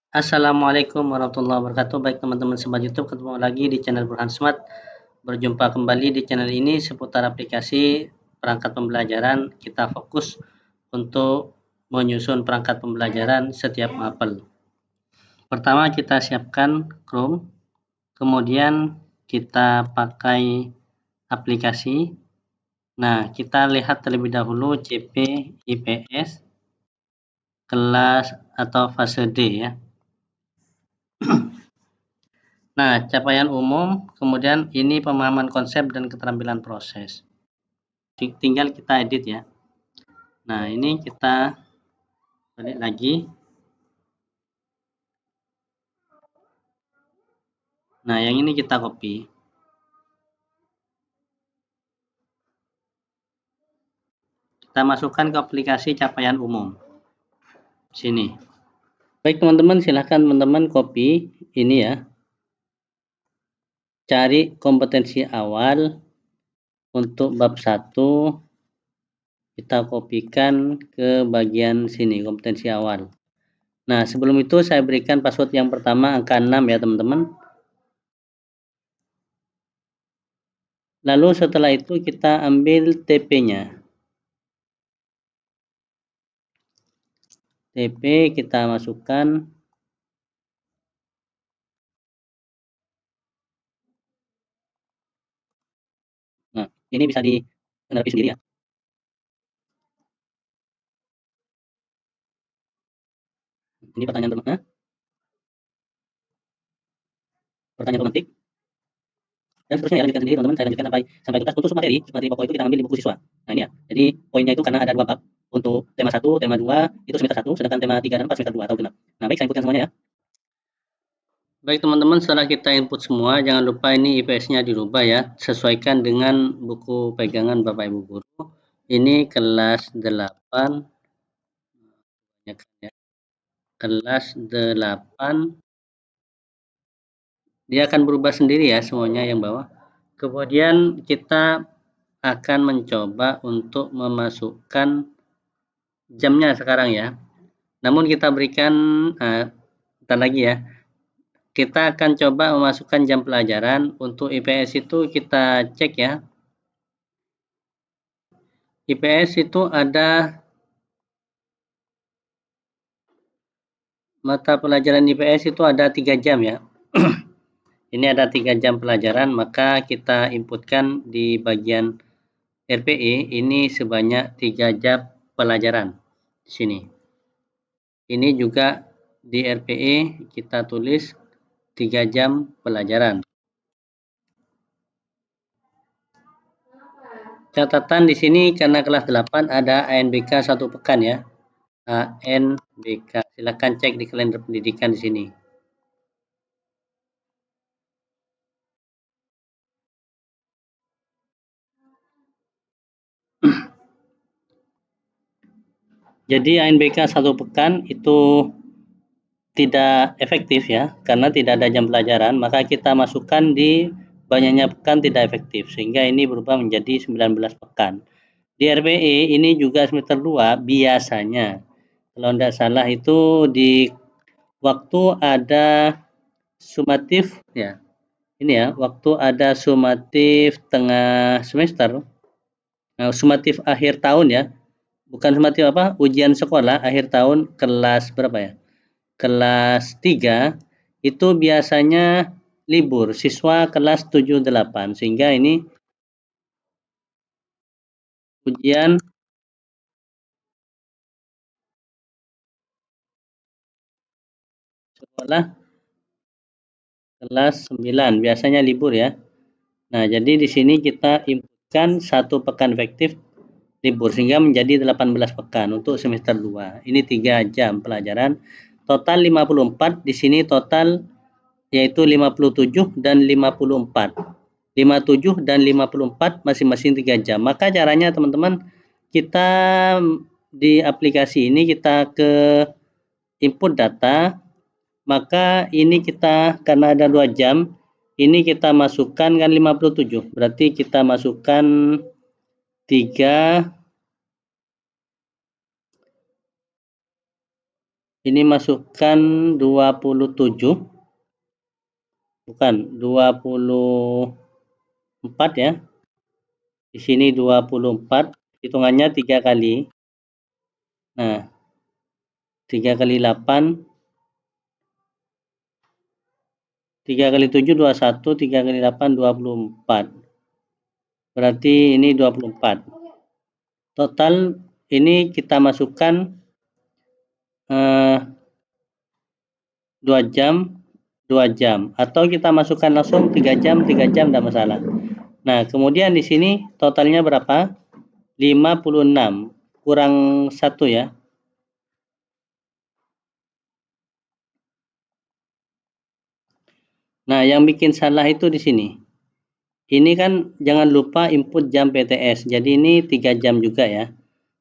Assalamualaikum warahmatullahi wabarakatuh. Baik teman-teman sobat YouTube, ketemu lagi di channel Burhan Smart. Berjumpa kembali di channel ini seputar aplikasi perangkat pembelajaran. Kita fokus untuk menyusun perangkat pembelajaran setiap mapel. Pertama kita siapkan Chrome, kemudian kita pakai aplikasi. Nah, kita lihat terlebih dahulu CP IPS kelas atau fase D ya. Nah, capaian umum, kemudian ini pemahaman konsep dan keterampilan proses. Tinggal kita edit ya. Nah, ini kita balik lagi. Nah, yang ini kita copy. Kita masukkan ke aplikasi capaian umum. Sini. Baik teman-teman, silahkan teman-teman copy ini ya. Cari kompetensi awal untuk bab 1. Kita kopikan ke bagian sini, kompetensi awal. Nah, sebelum itu saya berikan password yang pertama angka 6 ya teman-teman. Lalu setelah itu kita ambil TP-nya. TP kita masukkan. Nah, ini bisa ditanggapi sendiri ya. Ini pertanyaan teman-teman. Pertanyaan pemantik. Dan seterusnya ya, lanjutkan sendiri teman-teman. Saya lanjutkan sampai tuntas. Untuk materi pokok itu kita ambil di buku siswa. Nah, ini ya. Jadi poinnya itu karena ada 2 bab. Untuk tema 1, tema 2 itu semester 1, sedangkan tema 3 dan 4 semester 2 atau genap. Nah, baik saya inputkan semuanya ya. Baik teman-teman, setelah kita input semua, jangan lupa ini IPS-nya dirubah ya. Sesuaikan dengan buku pegangan Bapak Ibu Guru. Ini kelas 8. Kelas 8. Dia akan berubah sendiri ya semuanya yang bawah. Kemudian kita akan mencoba untuk memasukkan jamnya sekarang ya. Namun kita berikan bentar lagi ya. Kita akan coba memasukkan jam pelajaran. Untuk IPS itu kita cek ya. IPS itu ada mata pelajaran IPS itu ada 3 jam ya. Ini ada 3 jam pelajaran, maka kita inputkan di bagian RPE ini sebanyak 3 jam pelajaran di sini. Ini juga di RPE kita tulis 3 jam pelajaran. Catatan di sini karena kelas 8 ada ANBK 1 pekan ya. ANBK. Silakan cek di kalender pendidikan di sini. Jadi ANBK 1 pekan itu tidak efektif ya, karena tidak ada jam pelajaran, maka kita masukkan di banyaknya pekan tidak efektif, sehingga ini berubah menjadi 19 pekan. Di RPE ini juga semester 2 biasanya, kalau tidak salah itu di waktu ada sumatif ya, ini ya, waktu ada sumatif tengah semester, nah, sumatif akhir tahun ya, bukan sumatif apa, ujian sekolah akhir tahun kelas berapa ya? Kelas 3 itu biasanya libur, siswa kelas 7-8, sehingga ini ujian sekolah kelas 9 biasanya libur ya. Nah, jadi di sini kita inputkan 1 pekan efektif libur sehingga menjadi 18 pekan untuk semester 2. Ini 3 jam pelajaran. Total 54, di sini total yaitu 57 dan 54. 57 dan 54 masing-masing 3 jam. Maka caranya teman-teman, kita di aplikasi ini kita ke input data, maka ini kita karena ada 2 jam, ini kita masukkan kan 57. Berarti kita masukkan 3, Ini masukkan 27. Bukan, 24 ya. Di sini 24, hitungannya 3 kali. Nah, 3 kali 8, 3 kali 7, 21, 3 kali 8, 24. Berarti ini 24. Total ini kita masukkan 2 jam, 2 jam. Atau kita masukkan langsung 3 jam, 3 jam, tidak masalah. Nah, kemudian di sini totalnya berapa? 56. Kurang 1 ya. Nah, yang bikin salah itu di sini. Ini kan jangan lupa input jam PTS. Jadi ini 3 jam juga ya.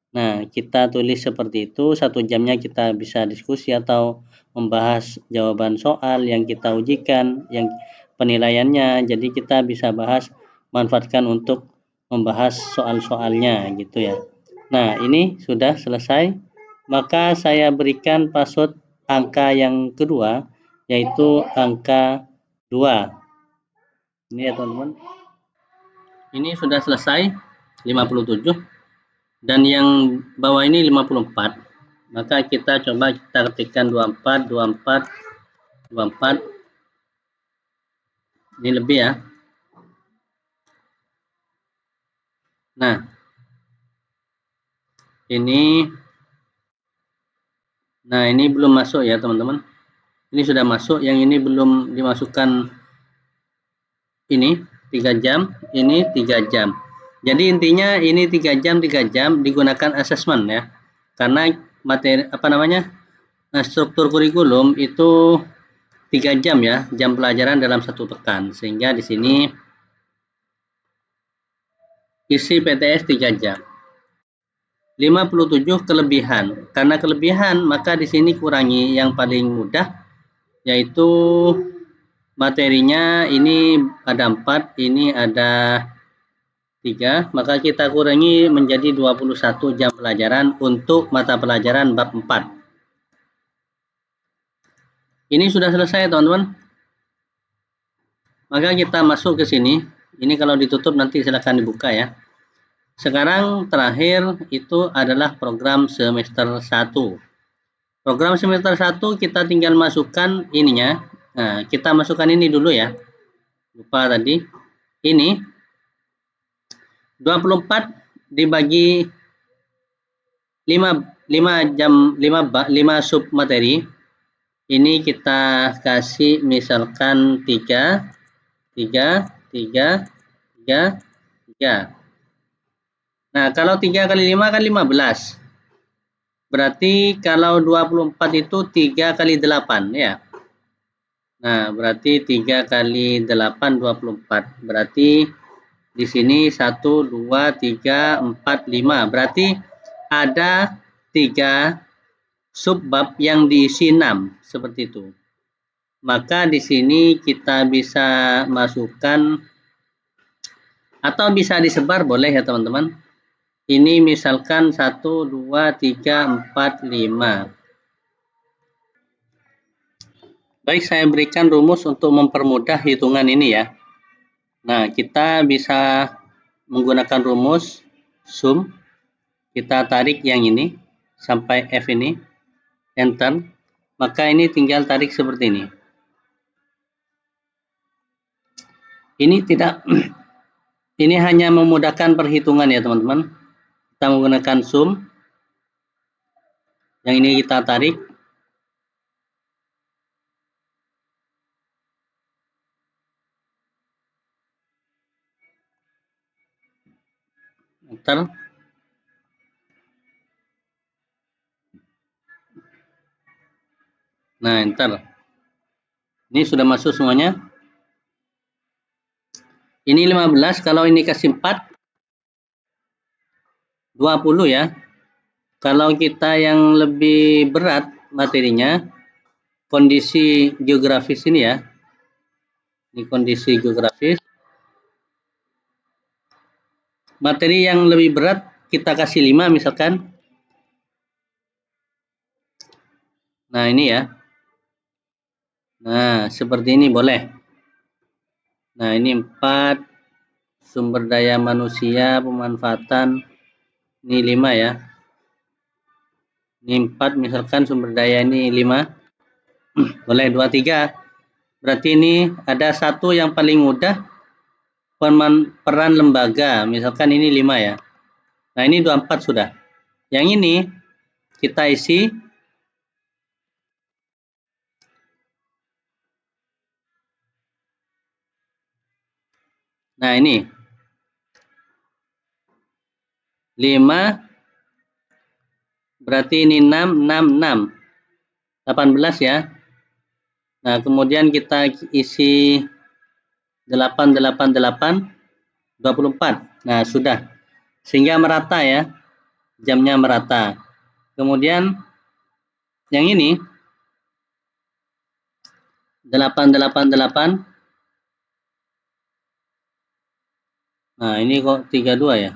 Nah, kita tulis seperti itu. 1 jamnya kita bisa diskusi atau membahas jawaban soal yang kita ujikan, yang penilaiannya. Jadi kita bisa bahas, manfaatkan untuk membahas soal-soalnya gitu ya. Nah, ini sudah selesai. Maka saya berikan password angka yang kedua, yaitu angka 2. Ini ya teman-teman. Ini sudah selesai 57 dan yang bawah ini 54. Maka kita coba kita ketikkan 24, 24, 24. Ini lebih ya. Nah, ini belum masuk ya teman-teman. Ini sudah masuk, yang ini belum dimasukkan. Ini 3 jam, ini 3 jam. Jadi intinya ini 3 jam, 3 jam digunakan asesmen ya. Karena materi struktur kurikulum itu 3 jam ya, jam pelajaran dalam 1 pekan. Sehingga di sini isi PTS 3 jam. 57 kelebihan. Karena kelebihan, maka di sini kurangi yang paling mudah, yaitu materinya ini ada 4, ini ada 3, maka kita kurangi menjadi 21 jam pelajaran untuk mata pelajaran bab 4. Ini sudah selesai teman-teman. Maka kita masuk ke sini. Ini kalau ditutup nanti silahkan dibuka ya. Sekarang terakhir itu adalah program semester 1. Program semester 1 kita tinggal masukkan ininya. Nah, kita masukkan ini dulu ya. Lupa tadi. Ini 24 dibagi 5 sub materi. Ini kita kasih misalkan 3, 3, 3, 3, 3. Nah, kalau 3 kali 5 kan 15. Berarti kalau 24 itu 3 kali 8 ya. Nah, berarti 3 kali 8, 24. Berarti di sini 1, 2, 3, 4, 5. Berarti ada 3 subbab yang diisi 6. Seperti itu. Maka di sini kita bisa masukkan atau bisa disebar boleh ya teman-teman. Ini misalkan 1, 2, 3, 4, 5. Baik, saya berikan rumus untuk mempermudah hitungan ini ya. Nah, kita bisa menggunakan rumus sum. Kita tarik yang ini sampai F ini, enter. Maka ini tinggal tarik seperti ini. Ini tidak, ini hanya memudahkan perhitungan ya teman-teman. Kita menggunakan sum. Yang ini kita tarik. Enter. Nah, enter. Ini sudah masuk semuanya. Ini 15, kalau ini kasih 4, 20 ya. Kalau kita yang lebih berat materinya, kondisi geografis ini ya. Ini kondisi geografis. Materi yang lebih berat kita kasih 5 misalkan. Nah, ini ya. Nah, seperti ini boleh. Nah, ini 4 sumber daya manusia, pemanfaatan. Ini 5 ya. Ini 4 misalkan sumber daya ini 5. Boleh 2, 3. Berarti ini ada satu yang paling mudah peran lembaga. Misalkan ini 5 ya. Nah, ini 24 sudah. Yang ini kita isi. Nah, ini 5 berarti ini 6, 6, 6. 18 ya. Nah, kemudian kita isi 8, 8, 8, 24. Nah, sudah. Sehingga merata ya. Jamnya merata. Kemudian yang ini 8, 8, 8. Nah, ini kok 32 ya.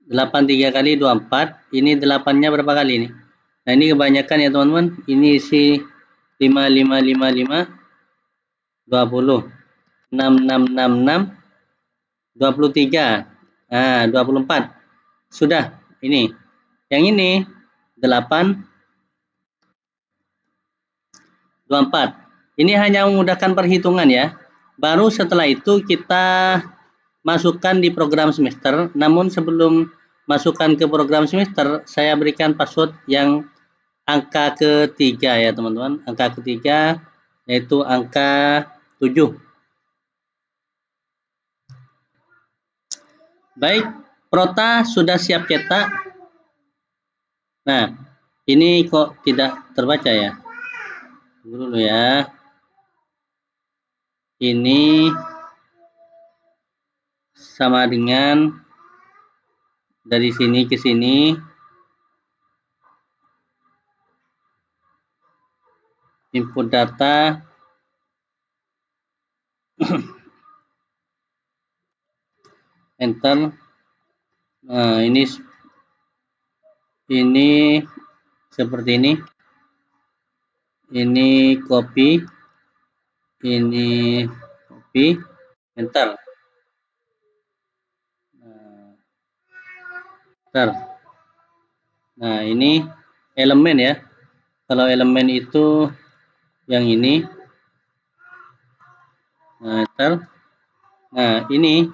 8 3 kali 24. Ini 8-nya berapa kali ini? Nah, ini kebanyakan ya teman-teman. Ini isi 5, 5, 5, 5, 20. 6, 6, 6, 6, 23. Nah, 24. Sudah. Ini. Yang ini 8, 24. Ini hanya memudahkan perhitungan ya. Baru setelah itu kita masukkan di program semester. Namun sebelum masukkan ke program semester, saya berikan password yang angka ketiga ya teman-teman. Angka ketiga yaitu angka 7. Baik, Prota sudah siap cetak. Nah, ini kok tidak terbaca ya? Tunggu dulu ya. Ini sama dengan dari sini ke sini. Input data. Enter. Nah, ini seperti ini. Ini copy. Ini copy. Enter. Enter. Nah, ini elemen ya. Kalau elemen itu yang ini. Nah, enter. Nah, ini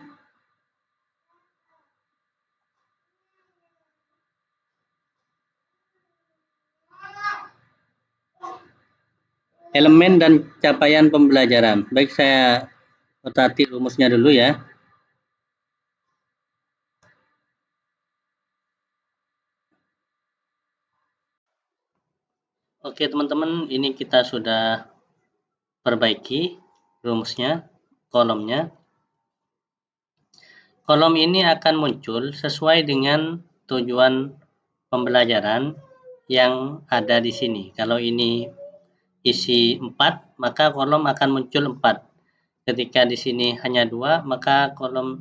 elemen dan capaian pembelajaran. Baik, saya otati rumusnya dulu ya. Oke teman-teman, ini kita sudah perbaiki rumusnya, kolomnya. Kolom ini akan muncul sesuai dengan tujuan pembelajaran yang ada di sini. Kalau ini isi 4, maka kolom akan muncul 4. Ketika di sini hanya 2, maka kolom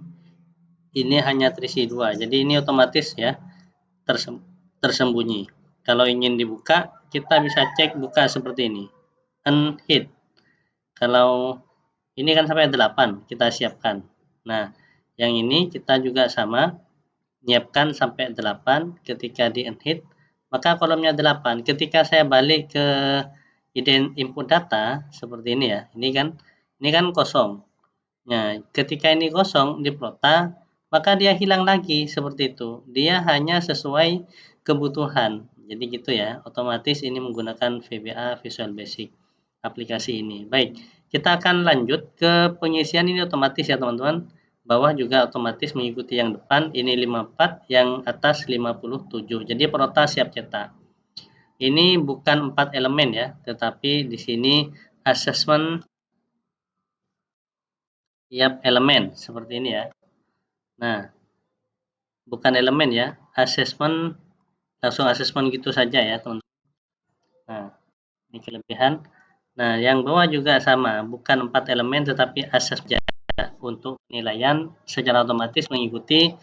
ini hanya terisi 2. Jadi ini otomatis ya tersembunyi. Kalau ingin dibuka, kita bisa cek buka seperti ini. Unhid. Kalau ini kan sampai 8, kita siapkan. Nah, yang ini kita juga sama, nyiapkan sampai 8. Ketika di unhid, maka kolomnya 8. Ketika saya balik ke input data seperti ini ya. Ini kan kosong. Nah, ketika ini kosong di Prota, maka dia hilang lagi seperti itu. Dia hanya sesuai kebutuhan. Jadi gitu ya. Otomatis ini menggunakan VBA Visual Basic aplikasi ini. Baik, kita akan lanjut ke pengisian ini otomatis ya teman-teman. Bawah juga otomatis mengikuti yang depan. Ini 54, yang atas 57. Jadi Prota siap cetak. Ini bukan 4 elemen ya, tetapi di sini assessment tiap elemen seperti ini ya. Nah, bukan elemen ya, assessment langsung assessment gitu saja ya teman-teman. Nah, ini kelebihan. Nah, yang bawah juga sama, bukan 4 elemen tetapi assessment untuk penilaian secara otomatis mengikuti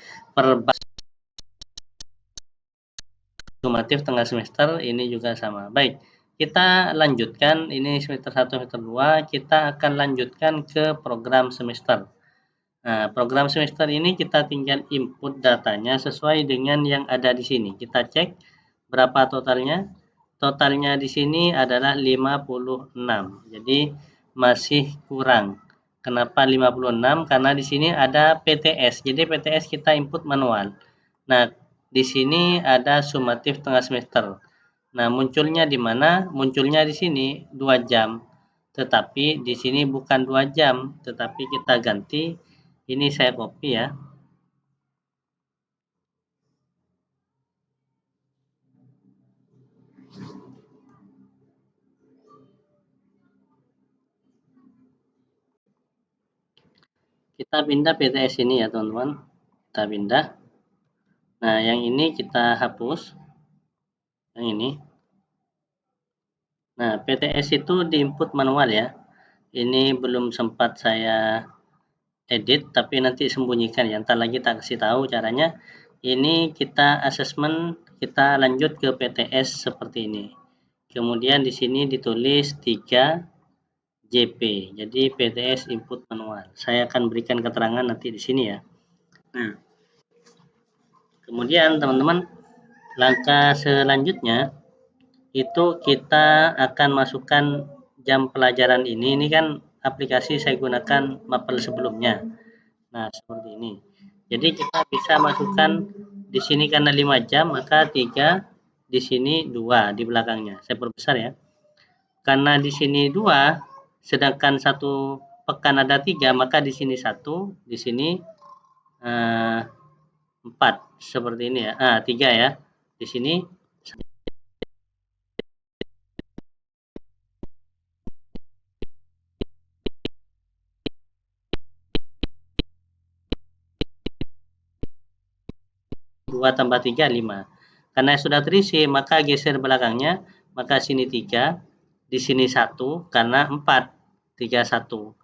sumatif tengah semester ini juga sama. Baik, kita lanjutkan, ini semester 1, semester 2, kita akan lanjutkan ke program semester. Nah, program semester ini kita tinggal input datanya sesuai dengan yang ada di sini. Kita cek berapa totalnya. Totalnya di sini adalah 56. Jadi masih kurang. Kenapa 56? Karena di sini ada PTS. Jadi PTS kita input manual. Nah, di sini ada sumatif tengah semester. Nah, munculnya di mana? Munculnya di sini 2 jam. Tetapi di sini bukan 2 jam, tetapi kita ganti. Ini saya copy ya. Kita pindah PTS ini ya, teman-teman. Kita pindah. Nah, yang ini kita hapus. Yang ini. Nah, PTS itu diinput manual ya. Ini belum sempat saya edit, tapi nanti sembunyikan ya. Ntar lagi tak kasih tahu caranya. Ini kita assessment, kita lanjut ke PTS seperti ini. Kemudian di sini ditulis 3 JP. Jadi PTS input manual. Saya akan berikan keterangan nanti di sini ya. Nah, kemudian teman-teman, langkah selanjutnya itu kita akan masukkan jam pelajaran ini. Ini kan aplikasi saya gunakan Mapel sebelumnya. Nah, seperti ini. Jadi kita bisa masukkan di sini karena 5 jam, maka 3, di sini 2 di belakangnya. Saya perbesar ya. Karena di sini 2, sedangkan satu pekan ada 3, maka di sini 1, di sini 4. Seperti ini ya. 3 ya. Di sini 2 tambah 3, 5. Karena sudah terisi, maka geser belakangnya, maka sini 3, di sini 1, karena 4, 3, 1.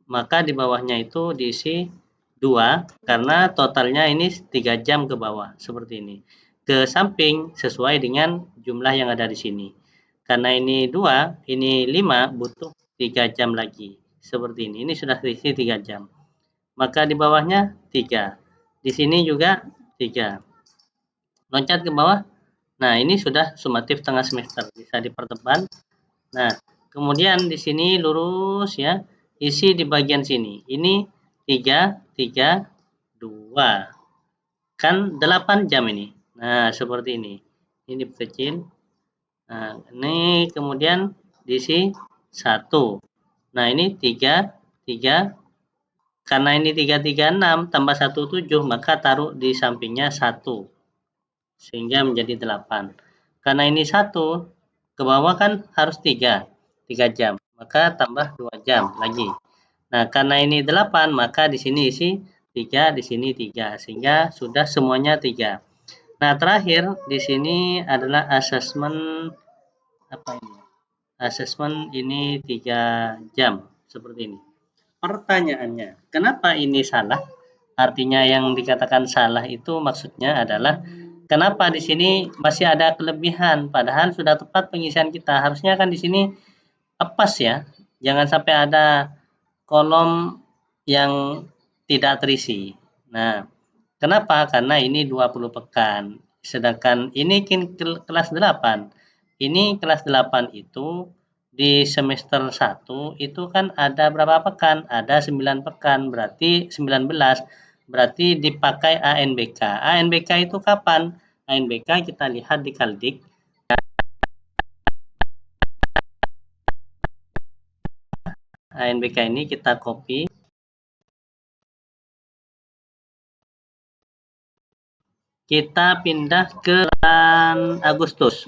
Maka di bawahnya itu diisi 2, karena totalnya ini 3 jam ke bawah, seperti ini. Ke samping sesuai dengan jumlah yang ada di sini. Karena ini 2, ini 5, butuh 3 jam lagi. Seperti ini. Ini sudah terisi 3 jam. Maka di bawahnya 3. Di sini juga 3. Loncat ke bawah. Nah, ini sudah sumatif tengah semester, bisa dipertebal. Nah, kemudian di sini lurus ya, isi di bagian sini. Ini 3, 3, 2. Kan 8 jam ini. Nah, seperti ini. Ini kecil. Nah, ini kemudian diisi 1. Nah, ini 3, 3. Karena ini 3, 3, 6 tambah 1, 7, maka taruh di sampingnya 1. Sehingga menjadi 8. Karena ini 1, ke bawah kan harus 3 jam. Maka tambah 2 jam lagi. Nah, karena ini 8, maka di sini isi 3, di sini 3. Sehingga sudah semuanya 3. Nah, terakhir di sini adalah assessment apa ini? Assessment ini 3 jam seperti ini. Pertanyaannya, kenapa ini salah? Artinya yang dikatakan salah itu maksudnya adalah kenapa di sini masih ada kelebihan padahal sudah tepat pengisian kita. Harusnya kan di sini pas ya. Jangan sampai ada kolom yang tidak terisi. Nah, kenapa? Karena ini 20 pekan. Sedangkan ini kelas 8. Ini kelas 8 itu di semester 1 itu kan ada berapa pekan? Ada 9 pekan, berarti 19. Berarti dipakai ANBK. ANBK itu kapan? ANBK kita lihat di Kaldik. ANBK ini kita copy. Kita pindah ke bulan Agustus.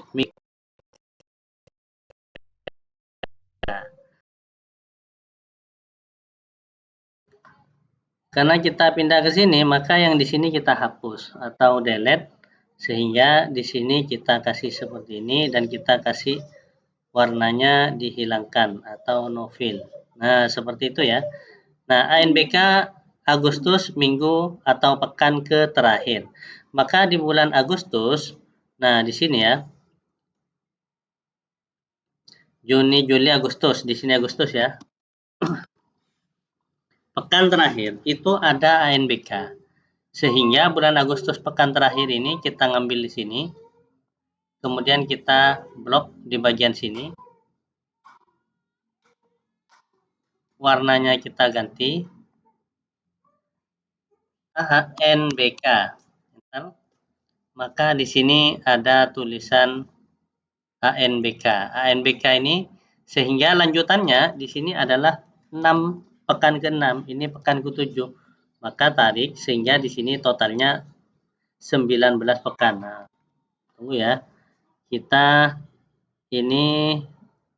Karena kita pindah ke sini, maka yang di sini kita hapus atau delete, sehingga di sini kita kasih seperti ini dan kita kasih warnanya dihilangkan atau no fill. Nah, seperti itu ya. Nah, ANBK Agustus minggu atau pekan ke terakhir. Maka di bulan Agustus, Nah, di sini ya. Juni, Juli, Agustus. Di sini Agustus ya. Pekan terakhir itu ada ANBK. Sehingga bulan Agustus pekan terakhir ini kita ngambil di sini. Kemudian kita blok di bagian sini. Warnanya kita ganti. ANBK. Maka di sini ada tulisan ANBK. ANBK ini sehingga lanjutannya di sini adalah 6 pekan ke-6, ini pekan ke-7. Maka tarik sehingga di sini totalnya 19 pekan. Nah, tunggu ya. Kita ini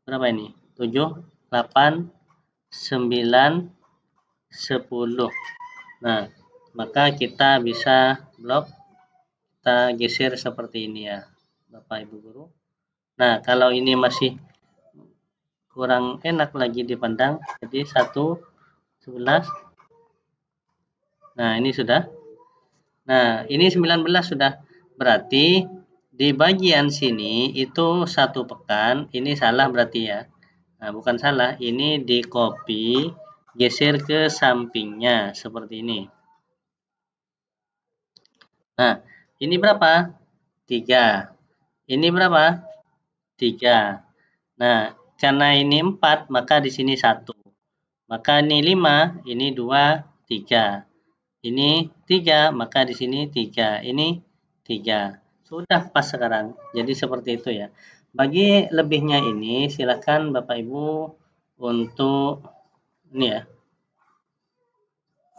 berapa ini? 7, 8, 9, 10. Nah, maka kita bisa blok, kita geser seperti ini ya, Bapak Ibu Guru. Nah, kalau ini masih kurang enak lagi dipandang, jadi 1, 11. Nah, ini sudah. Nah, ini 19 sudah. Berarti di bagian sini itu 1 pekan, ini salah berarti ya. Nah, bukan salah, ini di copy, geser ke sampingnya seperti ini. Nah, ini berapa? 3. Ini berapa? 3. Nah, karena ini 4, maka di sini 1. Maka ini 5, ini 2, 3. Ini 3, maka di sini 3. Ini 3. Sudah pas sekarang. Jadi seperti itu ya. Bagi lebihnya ini silakan Bapak Ibu untuk ini ya.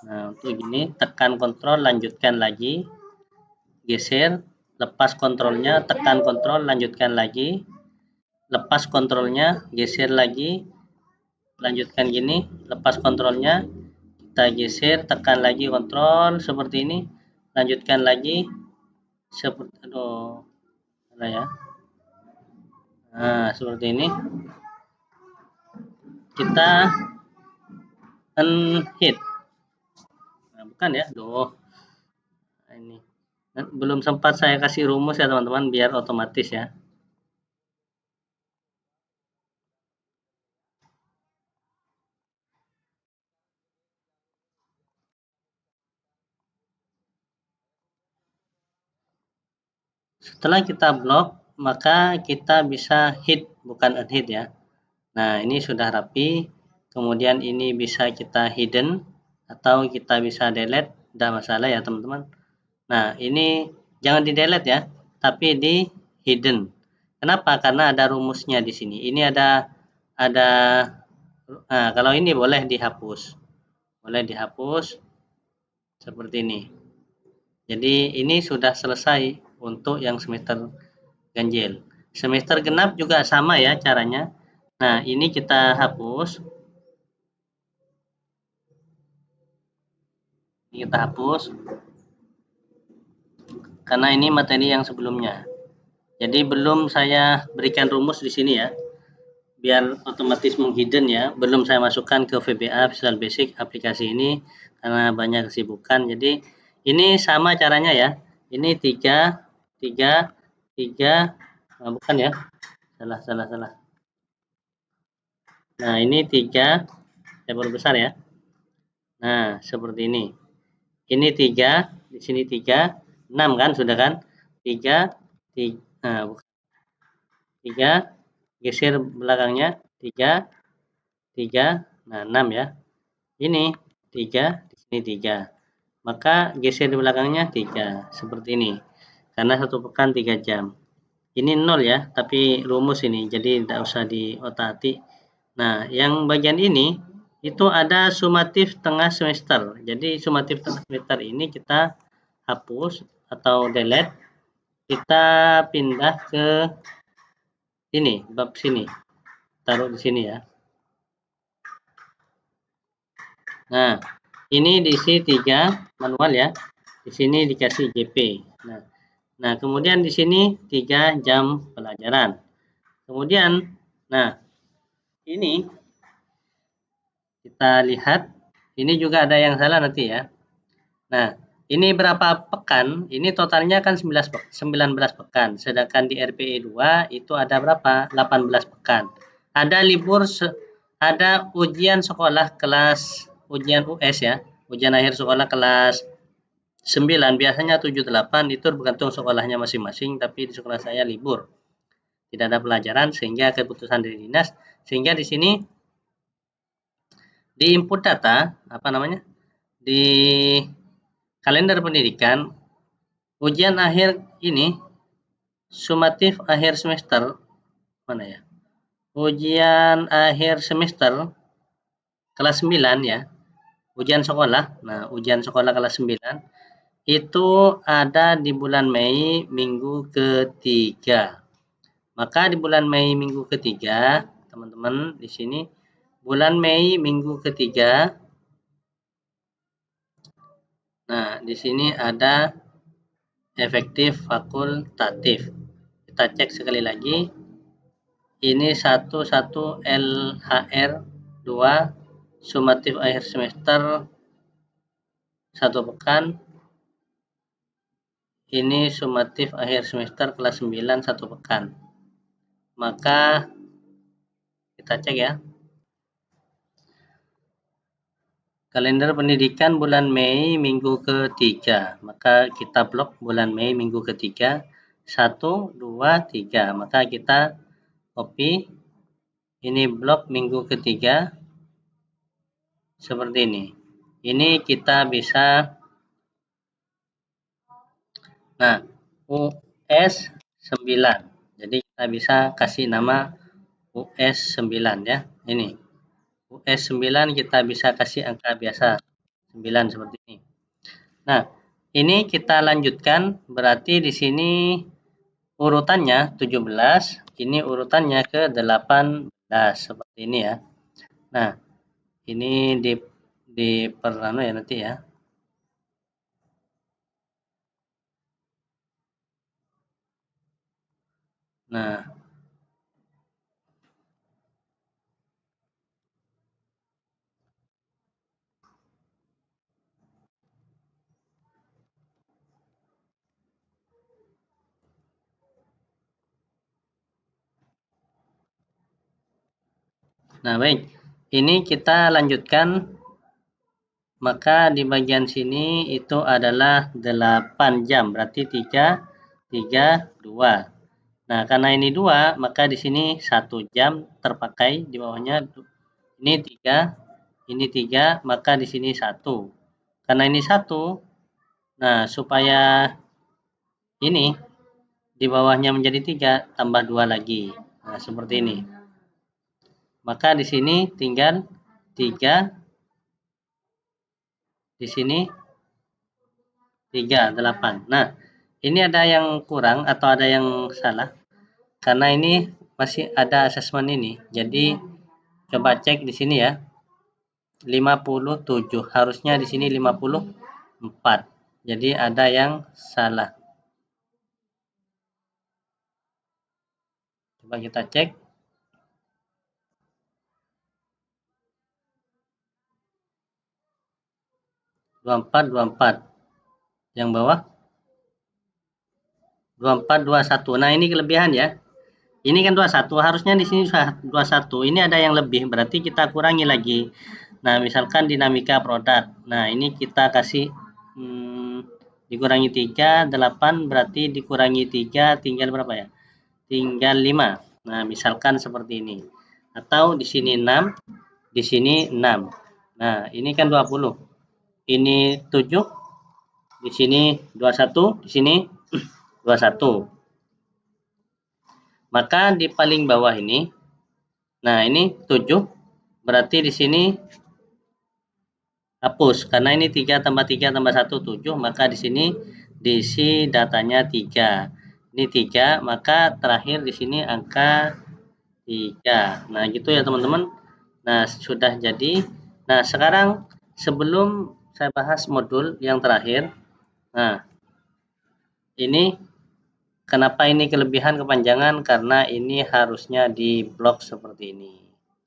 Nah, untuk ini tekan kontrol, lanjutkan lagi. Geser, lepas kontrolnya, tekan kontrol, lanjutkan lagi. Lepas kontrolnya, geser lagi. Lanjutkan gini, lepas kontrolnya, kita geser, tekan lagi kontrol seperti ini, lanjutkan lagi seperti ya. Nah, seperti ini. Kita unhit. Nah, bukan ya, ini belum sempat saya kasih rumus ya teman-teman, biar otomatis ya. Setelah kita blok, maka kita bisa hit, bukan unhit ya. Nah, ini sudah rapi. Kemudian ini bisa kita hidden atau kita bisa delete, tidak masalah ya teman-teman. Nah, ini jangan di delete ya, tapi di hidden. Kenapa? Karena ada rumusnya di sini. Ini ada nah, kalau ini boleh dihapus. Boleh dihapus seperti ini. Jadi ini sudah selesai untuk yang semester ganjil. Semester genap juga sama ya caranya. Nah, ini kita hapus. Ini kita hapus. Karena ini materi yang sebelumnya. Jadi belum saya berikan rumus di sini ya. Biar otomatis menghidden ya. Belum saya masukkan ke VBA Visual Basic aplikasi ini karena banyak kesibukan. Jadi ini sama caranya ya. Ini 3 3 3. Nah, bukan ya. Salah. Nah, ini 3, saya perbesar ya. Nah, seperti ini. Ini 3, di sini 3, 6 kan, sudah kan? 3, 3, nah, 3, geser belakangnya, 3, 3, nah 6 ya. Ini 3, di sini 3. Maka geser di belakangnya 3, seperti ini. Karena 1 pekan 3 jam. Ini 0 ya, tapi rumus ini, jadi tidak usah diotak-atik. Nah, yang bagian ini itu ada sumatif tengah semester. Jadi sumatif tengah semester ini kita hapus atau delete. Kita pindah ke ini, bab sini. Taruh di sini ya. Nah, ini diisi 3 manual ya. Di sini dikasih JP. Nah, kemudian di sini 3 jam pelajaran. Kemudian, nah, ini kita lihat, ini juga ada yang salah nanti ya. Nah, Ini berapa pekan? Ini totalnya kan 19 pekan. Sedangkan di RPE 2 itu ada berapa? 18 pekan. Ada ada ujian sekolah kelas, ujian US ya. Ujian akhir sekolah kelas 9, biasanya 7, 8 itu bergantung sekolahnya masing-masing, tapi di sekolah saya libur. Tidak ada pelajaran sehingga keputusan dari dinas, sehingga di sini di input data, apa namanya? Di kalender pendidikan, ujian akhir ini sumatif akhir semester mana ya? Ujian akhir semester kelas 9 ya. Ujian sekolah. Nah, ujian sekolah kelas 9 itu ada di bulan Mei minggu ketiga. Maka di bulan Mei minggu ketiga, teman-teman di sini bulan Mei minggu ketiga. Nah, di sini ada efektif fakultatif. Kita cek sekali lagi. Ini 11 LHR 2 sumatif akhir semester 1 pekan. Ini sumatif akhir semester kelas 9 1 pekan. Maka kita cek ya. Kalender pendidikan bulan Mei minggu ketiga. Maka kita blok bulan Mei minggu ketiga 1, 2, 3. Maka kita copy. Ini blok minggu ketiga seperti ini. Ini kita bisa, nah, US 9. Jadi kita bisa kasih nama US 9 ya. Ini US 9 kita bisa kasih angka biasa 9 seperti ini. Nah, ini kita lanjutkan, berarti di sini urutannya 17, ini urutannya ke 18 seperti ini ya. Nah, ini di perano ya nanti ya. Nah, baik. Ini kita lanjutkan. Maka di bagian sini itu adalah 8 jam, berarti 3, 3, 2. Nah, karena ini 2, maka di sini 1 jam terpakai, di bawahnya ini 3, ini 3, maka di sini 1. Karena ini 1, nah supaya ini di bawahnya menjadi 3, tambah 2 lagi. Nah, seperti ini. Maka di sini tinggal 3, di sini 3, 8. Nah, ini ada yang kurang atau ada yang salah. Karena ini masih ada asesmen ini. Jadi coba cek di sini ya. 57. Harusnya di sini 54. Jadi ada yang salah. Coba kita cek. 24, 24. Yang bawah 24, 21. Nah, ini kelebihan ya. Ini kan 21, harusnya di sini 21. Ini ada yang lebih, berarti kita kurangi lagi. Nah, misalkan dinamika produk. Nah, ini kita kasih dikurangi 3, 8, berarti dikurangi 3, tinggal berapa ya? Tinggal 5. Nah, misalkan seperti ini. Atau di sini 6, di sini 6. Nah, ini kan 20. Ini 7, di sini 21, di sini 21. Maka di paling bawah ini, nah ini 7, berarti di sini hapus, karena ini 3 tambah 3 tambah 1, 7, maka di sini diisi datanya 3. Ini 3, maka terakhir di sini angka 3. Nah, gitu ya teman-teman. Nah, sudah jadi. Nah, sekarang sebelum saya bahas modul yang terakhir, nah, ini kenapa ini kelebihan kepanjangan? Karena ini harusnya di blok seperti ini.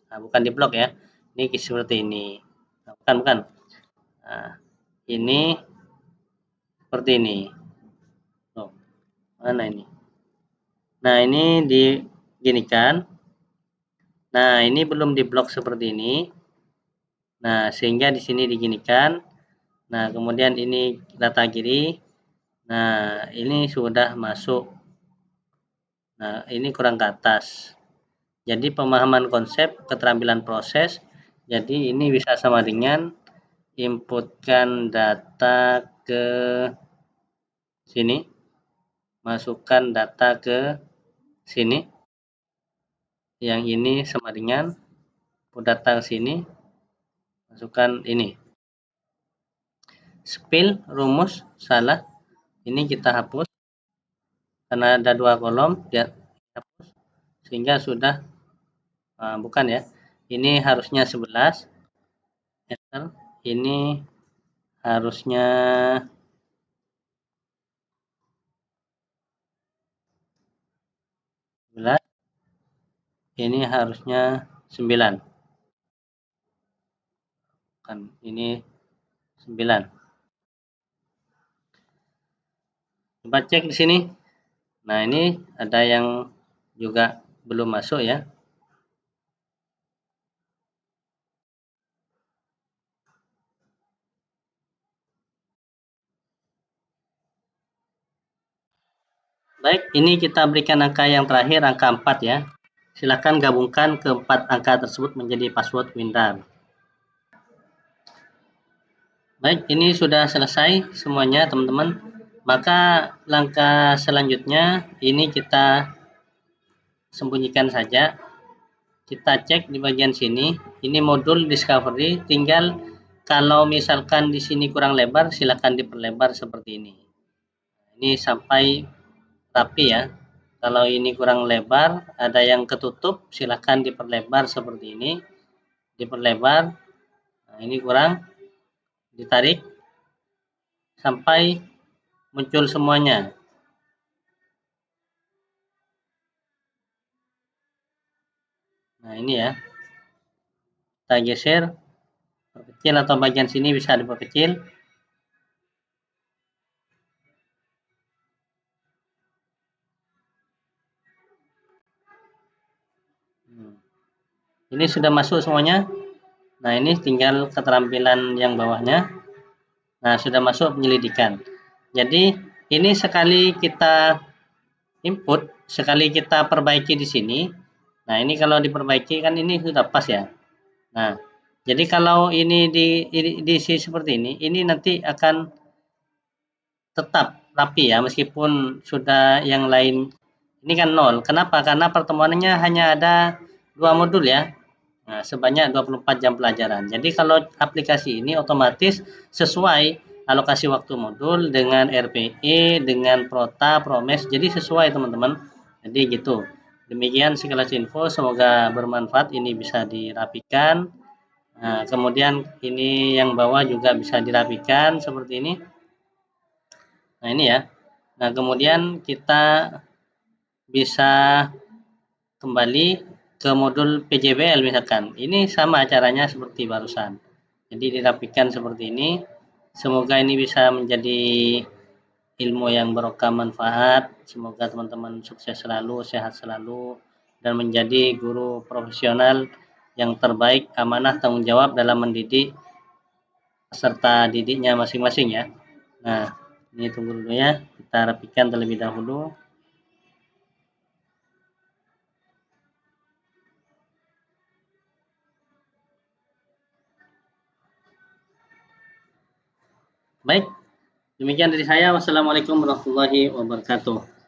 Nah, bukan di blok ya. Ini seperti ini. Nah, bukan. Nah, ini seperti ini. Tuh, mana ini? Nah, ini diginikan. Nah, ini belum diblok seperti ini. Nah, sehingga di sini diginikan. Nah, kemudian ini data kiri. Nah, ini sudah masuk. Nah, ini kurang ke atas. Jadi pemahaman konsep keterampilan proses. Jadi ini bisa sama dengan inputkan data ke sini, masukkan data ke sini. Yang ini sama dengan input data ke sini, masukkan ini. Spill rumus salah. Ini kita hapus karena ada 2 kolom, dia hapus sehingga sudah bukan ya. Ini harusnya 11. Enter. Ini harusnya 11. Ini harusnya 9. Kan ini 9. Coba cek di sini. Nah, ini ada yang juga belum masuk ya. Baik, ini kita berikan angka yang terakhir, angka 4 ya. Silakan gabungkan keempat angka tersebut menjadi password Winrar. Baik, ini sudah selesai semuanya teman-teman. Maka langkah selanjutnya ini kita sembunyikan saja. Kita cek di bagian sini. Ini modul discovery. Tinggal kalau misalkan di sini kurang lebar, silakan diperlebar seperti ini. Ini sampai rapi ya. Kalau ini kurang lebar, ada yang ketutup, silakan diperlebar seperti ini. Diperlebar. Nah, ini kurang, ditarik sampai muncul semuanya. Nah, ini ya. Kita geser, perkecil atau bagian sini bisa diperkecil. Ini sudah masuk semuanya. Nah, ini tinggal keterampilan yang bawahnya. Nah, sudah masuk penyelidikan. Jadi, ini sekali kita input, sekali kita perbaiki di sini. Nah, ini kalau diperbaiki kan ini sudah pas ya. Nah, jadi kalau ini diisi seperti ini nanti akan tetap rapi ya, meskipun sudah yang lain ini kan 0. Kenapa? Karena pertemuannya hanya ada 2 modul ya. Nah, sebanyak 24 jam pelajaran. Jadi kalau aplikasi ini otomatis sesuai alokasi waktu modul dengan RPE, dengan Prota, Promes. Jadi sesuai teman-teman. Jadi gitu. Demikian sekilas info, semoga bermanfaat. Ini bisa dirapikan. Nah, kemudian ini yang bawah juga bisa dirapikan seperti ini. Nah, ini ya. Nah, kemudian kita bisa kembali ke modul PJBL misalkan. Ini sama caranya seperti barusan. Jadi dirapikan seperti ini. Semoga ini bisa menjadi ilmu yang barokah manfaat. Semoga teman-teman sukses selalu, sehat selalu, dan menjadi guru profesional yang terbaik, amanah, tanggung jawab dalam mendidik peserta didiknya masing-masing ya. Nah, ini tunggu dulu ya. Kita rapikan terlebih dahulu. Baik, demikian dari saya. Wassalamualaikum warahmatullahi wabarakatuh.